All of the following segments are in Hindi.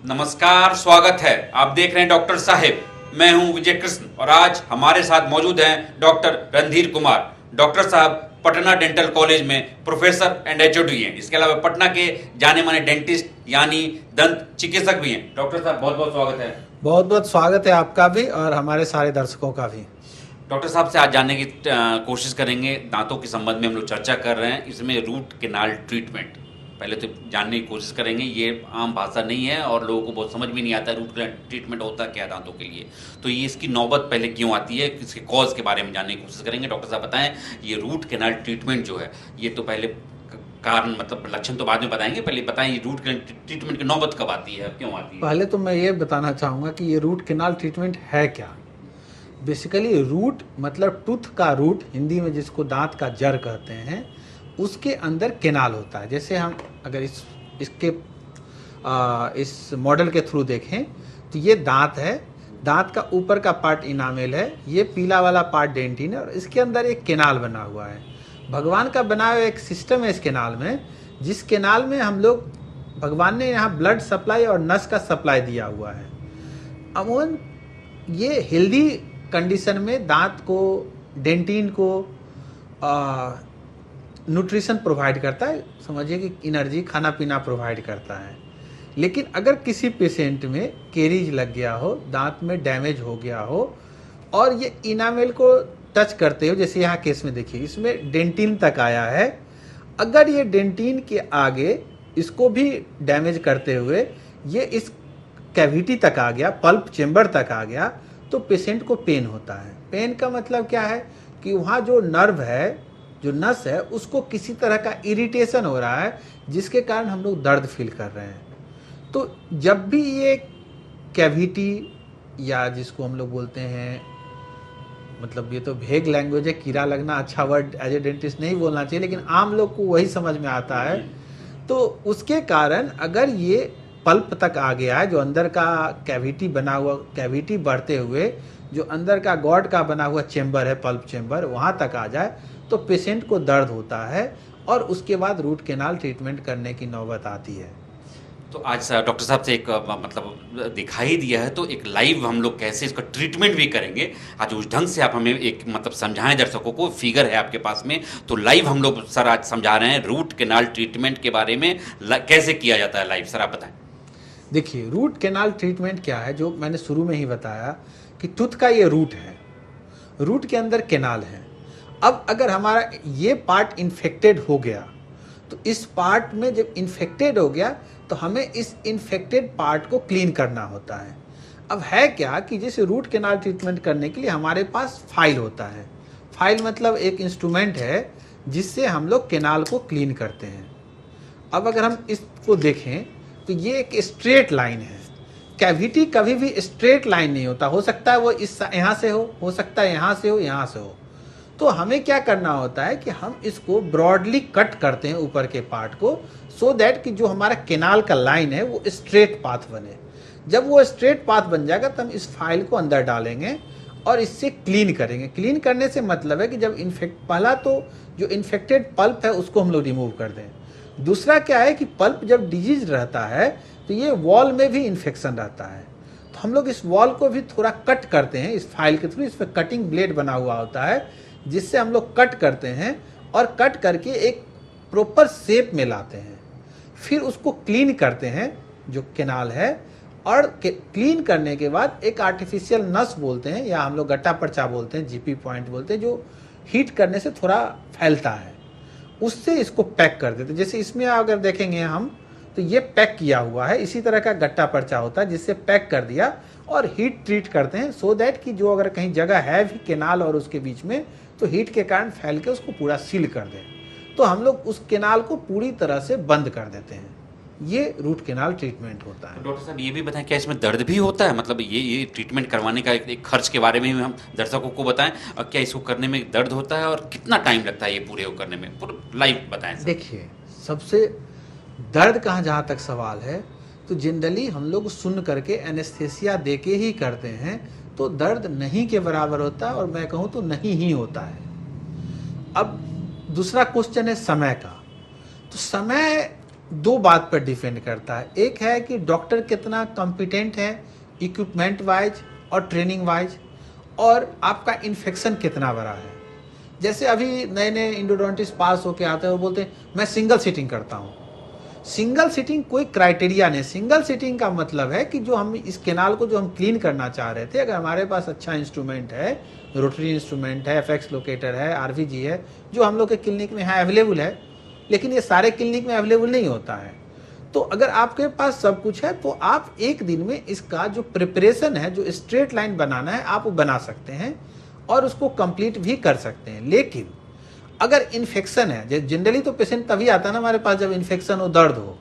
नमस्कार, स्वागत है। आप देख रहे हैं डॉक्टर साहेब। मैं हूं विजय कृष्ण और आज हमारे साथ मौजूद हैं डॉक्टर रणधीर कुमार। डॉक्टर साहब पटना डेंटल कॉलेज में प्रोफेसर एंड एचओडी हैं। इसके अलावा पटना के जाने माने डेंटिस्ट यानी दंत चिकित्सक भी हैं। डॉक्टर साहब बहुत बहुत स्वागत है। बहुत बहुत स्वागत है आपका भी और हमारे सारे दर्शकों का भी। डॉक्टर साहब से आज जानने की कोशिश करेंगे, दांतों के संबंध में हम लोग चर्चा कर रहे हैं। इसमें रूट केनाल ट्रीटमेंट पहले तो जानने की कोशिश करेंगे। ये आम भाषा नहीं है और लोगों को बहुत समझ भी नहीं आता रूट केनाल ट्रीटमेंट होता क्या दांतों के लिए। तो ये इसकी नौबत पहले क्यों आती है, इसके कॉज के बारे में जानने की कोशिश करेंगे। डॉक्टर साहब बताएं, ये रूट केनाल ट्रीटमेंट जो है ये तो पहले कारण मतलब लक्षण तो बाद में बताएंगे, पहले बताएं ये रूट केनाल ट्रीटमेंट की नौबत कब आती है, क्यों आती है? पहले तो मैं ये बताना चाहूँगा कि ये रूट केनाल ट्रीटमेंट है क्या। बेसिकली रूट मतलब टूथ का रूट, हिंदी में जिसको दांत का जड़ कहते हैं, उसके अंदर केनाल होता है। जैसे हम अगर इस मॉडल के थ्रू देखें तो ये दांत है, दांत का ऊपर का पार्ट इनामेल है, ये पीला वाला पार्ट डेंटिन है और इसके अंदर एक केनाल बना हुआ है। भगवान का बनाया हुआ एक सिस्टम है इस केनाल में, जिस केनाल में हम लोग भगवान ने यहाँ ब्लड सप्लाई और नस का सप्लाई दिया हुआ है। अमूमन ये हेल्दी कंडीशन में दांत को, डेंटिन को न्यूट्रिशन प्रोवाइड करता है, समझिए कि एनर्जी, खाना पीना प्रोवाइड करता है। लेकिन अगर किसी पेशेंट में केरीज लग गया हो, दांत में डैमेज हो गया हो और ये इनामेल को टच करते हो, जैसे यहाँ केस में देखिए इसमें डेंटिन तक आया है, अगर ये डेंटिन के आगे इसको भी डैमेज करते हुए ये इस कैविटी तक आ गया, पल्प चेम्बर तक आ गया, तो पेशेंट को पेन होता है। पेन का मतलब क्या है कि वहाँ जो नर्व है, जो नस है, उसको किसी तरह का इरिटेशन हो रहा है, जिसके कारण हम लोग दर्द फील कर रहे हैं। तो जब भी ये कैविटी या जिसको हम लोग बोलते हैं, मतलब ये तो भेग लैंग्वेज है, कीड़ा लगना अच्छा वर्ड एज ए डेंटिस्ट नहीं बोलना चाहिए, लेकिन आम लोग को वही समझ में आता है। तो उसके कारण अगर ये पल्प तक आ गया है, जो अंदर का कैविटी बना हुआ, कैविटी बढ़ते हुए जो अंदर का गॉड का बना हुआ चेम्बर है, पल्प चेम्बर, वहाँ तक आ जाए तो पेशेंट को दर्द होता है और उसके बाद रूट केनाल ट्रीटमेंट करने की नौबत आती है। तो आज डॉक्टर साहब से एक मतलब दिखाई दिया है, तो एक लाइव हम लोग कैसे इसका ट्रीटमेंट भी करेंगे आज उस ढंग से आप हमें एक मतलब समझाएं दर्शकों को। फिगर है आपके पास में, तो लाइव हम लोग सर आज समझा रहे हैं रूट केनाल ट्रीटमेंट के बारे में कैसे किया जाता है लाइव। सर आप बताएं। देखिए रूट केनाल ट्रीटमेंट क्या है, जो मैंने शुरू में ही बताया कि टूथ का ये रूट है, रूट के अंदर केनाल है। अब अगर हमारा ये पार्ट इन्फेक्टेड हो गया तो इस पार्ट में जब इन्फेक्टेड हो गया तो हमें इस इन्फेक्टेड पार्ट को क्लीन करना होता है। अब है क्या कि जैसे रूट केनाल ट्रीटमेंट करने के लिए हमारे पास फाइल होता है। फाइल मतलब एक इंस्ट्रूमेंट है जिससे हम लोग केनाल को क्लीन करते हैं। अब अगर हम इसको देखें तो ये एक स्ट्रेट लाइन है। कैविटी कभी भी स्ट्रेट लाइन नहीं होता, हो सकता है वो इस यहाँ से हो सकता है यहाँ से हो, यहाँ से हो। तो हमें क्या करना होता है कि हम इसको ब्रॉडली कट करते हैं ऊपर के पार्ट को, सो दैट कि जो हमारा केनाल का लाइन है वो स्ट्रेट पाथ बने। जब वो स्ट्रेट पाथ बन जाएगा तो हम इस फाइल को अंदर डालेंगे और इससे क्लीन करेंगे। क्लीन करने से मतलब है कि जब पहला तो जो इन्फेक्टेड पल्प है उसको हम लोग रिमूव कर दें। दूसरा क्या है कि पल्प जब डिजीज रहता है तो ये वॉल में भी इन्फेक्शन रहता है, तो हम लोग इस वॉल को भी थोड़ा कट करते हैं इस फाइल के थ्रू। इस पर कटिंग ब्लेड बना हुआ होता है जिससे हम लोग कट करते हैं और कट करके एक प्रॉपर शेप में लाते हैं। फिर उसको क्लीन करते हैं जो केनाल है, और क्लीन करने के बाद एक आर्टिफिशियल नस बोलते हैं या हम लोग गट्टा पर्चा बोलते हैं, जीपी पॉइंट बोलते हैं, जो हीट करने से थोड़ा फैलता है, उससे इसको पैक कर देते हैं। जैसे इसमें अगर देखेंगे हम तो ये पैक किया हुआ है, इसी तरह का गट्टा पर्चा होता है जिससे पैक कर दिया और हीट ट्रीट करते हैं, सो दैट कि जो अगर कहीं जगह है भी केनाल और उसके बीच में तो हीट के कारण फैल के उसको पूरा सील कर दें, तो हम लोग उस केनाल को पूरी तरह से बंद कर देते हैं। ये रूट केनाल ट्रीटमेंट होता है। डॉक्टर साहब ये भी बताएं, क्या इसमें दर्द भी होता है? मतलब ये ट्रीटमेंट करवाने का एक खर्च के बारे में भी हम दर्शकों को बताएं, और क्या इसको करने में दर्द होता है और कितना टाइम लगता है ये पूरे करने में, पूरा लाइव बताएं सर। देखिए सबसे दर्द का जहाँ तक सवाल है तो जनरली हम लोग सुन करके एनेस्थेसिया दे के ही करते हैं, तो दर्द नहीं के बराबर होता है, और मैं कहूँ तो नहीं ही होता है। अब दूसरा क्वेश्चन है समय का। तो समय दो बात पर डिपेंड करता है। एक है कि डॉक्टर कितना कॉम्पिटेंट है इक्विपमेंट वाइज और ट्रेनिंग वाइज, और आपका इन्फेक्शन कितना बड़ा है। जैसे अभी नए नए इंडोडोंटिस्ट पास होके आते हैं, वो बोलते हैं मैं सिंगल सीटिंग करता हूँ। सिंगल सीटिंग कोई क्राइटेरिया नहीं। सिंगल सीटिंग का मतलब है कि जो हम इस केनाल को जो हम क्लीन करना चाह रहे थे, अगर हमारे पास अच्छा इंस्ट्रूमेंट है, रोटरी इंस्ट्रूमेंट है, एफएक्स लोकेटर है, आरवीजी है, जो हम लोग के क्लिनिक में यहाँ अवेलेबल है, लेकिन ये सारे क्लिनिक में अवेलेबल नहीं होता है। तो अगर आपके पास सब कुछ है तो आप एक दिन में इसका जो प्रिपरेशन है, जो स्ट्रेट लाइन बनाना है, आप वो बना सकते हैं और उसको कंप्लीट भी कर सकते हैं। लेकिन अगर इन्फेक्शन है, जनरली तो पेशेंट तभी आता है ना हमारे पास जब इन्फेक्शन हो, दर्द हो,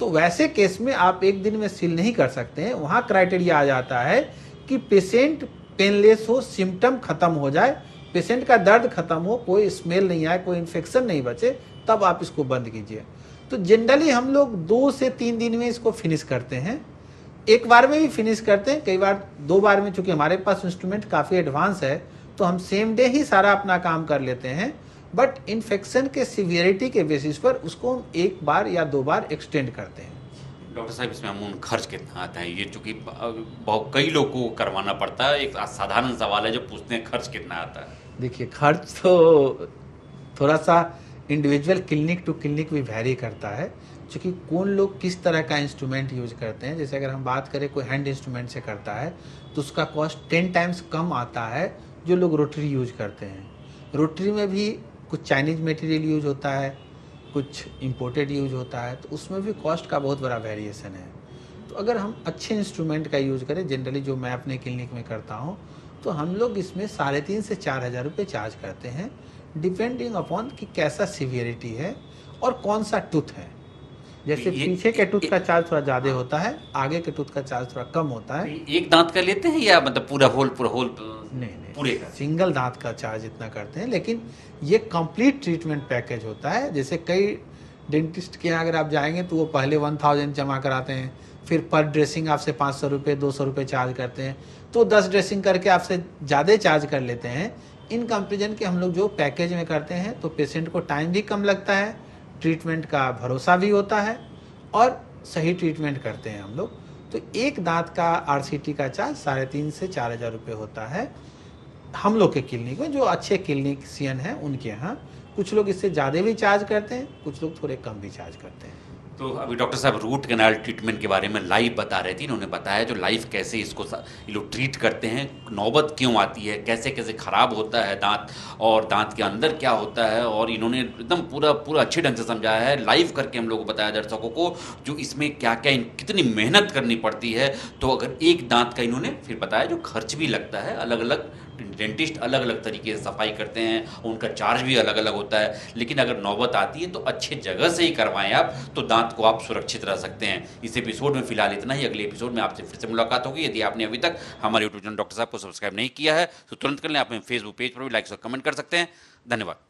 तो वैसे केस में आप एक दिन में सील नहीं कर सकते हैं। वहाँ क्राइटेरिया आ जाता है कि पेशेंट पेनलेस हो, सिम्टम खत्म हो जाए, पेशेंट का दर्द खत्म हो, कोई स्मेल नहीं आए, कोई इन्फेक्शन नहीं बचे, तब आप इसको बंद कीजिए। तो जनरली हम लोग 2 से 3 दिन में इसको फिनिश करते हैं। एक बार में भी फिनिश करते हैं, कई बार 2 बार में, चूंकि हमारे पास इंस्ट्रूमेंट काफ़ी एडवांस है तो हम सेम डे ही सारा अपना काम कर लेते हैं। बट इन्फेक्शन के सीवियरिटी के बेसिस पर उसको हम 1 बार या 2 बार एक्सटेंड करते हैं। डॉक्टर साहब, इसमें अमूमन खर्च कितना आता है? ये चूंकि बहुत कई लोगों को करवाना पड़ता है, एक साधारण सवाल है जो पूछते हैं, खर्च कितना आता है? देखिए, खर्च तो थोड़ा सा इंडिविजुअल क्लिनिक टू क्लिनिक भी वैरी करता है, क्योंकि कौन लोग किस तरह का इंस्ट्रूमेंट यूज करते हैं। जैसे अगर हम बात करें कोई हैंड इंस्ट्रूमेंट से करता है तो उसका कॉस्ट 10 टाइम्स कम आता है जो लोग रोटरी यूज करते हैं। रोटरी में भी कुछ चाइनीज मटेरियल यूज होता है, कुछ इम्पोर्टेड यूज होता है, तो उसमें भी कॉस्ट का बहुत बड़ा वेरिएशन है। तो अगर हम अच्छे इंस्ट्रूमेंट का यूज़ करें, जनरली जो मैं अपने क्लिनिक में करता हूँ, तो हम लोग इसमें 3,500 से 4,000 रुपये चार्ज करते हैं, डिपेंडिंग अपॉन कि कैसा सीवियरिटी है और कौन सा टूथ है। जैसे पीछे के टूथ का चार्ज थोड़ा ज़्यादा होता है, आगे के टूथ का चार्ज थोड़ा कम होता है। एक दांत का लेते हैं या मतलब पूरा होल नहीं, पूरे का? सिंगल दांत का चार्ज इतना करते हैं, लेकिन ये कंप्लीट ट्रीटमेंट पैकेज होता है। जैसे कई डेंटिस्ट के यहाँ अगर आप जाएंगे तो वो पहले 1,000 जमा कराते हैं, फिर पर ड्रेसिंग आपसे 500 रुपये 200 रुपये चार्ज करते हैं, तो 10 ड्रेसिंग करके आपसे ज़्यादा चार्ज कर लेते हैं। इन कंपेरिजन के हम लोग जो पैकेज में करते हैं तो पेशेंट को टाइम भी कम लगता है, ट्रीटमेंट का भरोसा भी होता है और सही ट्रीटमेंट करते हैं हम लोग। तो एक दांत का आरसीटी का चार्ज 3,500 से 4,000 रुपये होता है हम लोग के क्लिनिक में। जो अच्छे क्लिनिशियन हैं उनके यहाँ कुछ लोग इससे ज़्यादा भी चार्ज करते हैं, कुछ लोग थोड़े कम भी चार्ज करते हैं। तो अभी डॉक्टर साहब रूट कैनाल ट्रीटमेंट के बारे में लाइव बता रहे थे, इन्होंने बताया जो लाइव कैसे इसको ये लोग ट्रीट करते हैं, नौबत क्यों आती है, कैसे कैसे ख़राब होता है दांत और दांत के अंदर क्या होता है, और इन्होंने एकदम पूरा अच्छे ढंग से समझाया है, लाइव करके हम लोग को बताया दर्शकों को जो इसमें क्या क्या कितनी मेहनत करनी पड़ती है। तो अगर एक दांत का इन्होंने फिर बताया जो खर्च भी लगता है, अलग अलग डेंटिस्ट अलग अलग तरीके से सफाई करते हैं, उनका चार्ज भी अलग अलग होता है, लेकिन अगर नौबत आती है तो अच्छे जगह से ही करवाएं आप, तो दांत को आप सुरक्षित रह सकते हैं। इस एपिसोड में फिलहाल इतना ही, अगले एपिसोड में आपसे फिर से मुलाकात होगी। यदि आपने अभी तक हमारे यूट्यूब चैनल डॉक्टर साहब को सब्सक्राइब नहीं किया है तो तुरंत कर लें। आप फेसबुक पेज पर भी लाइक और कमेंट कर सकते हैं। धन्यवाद।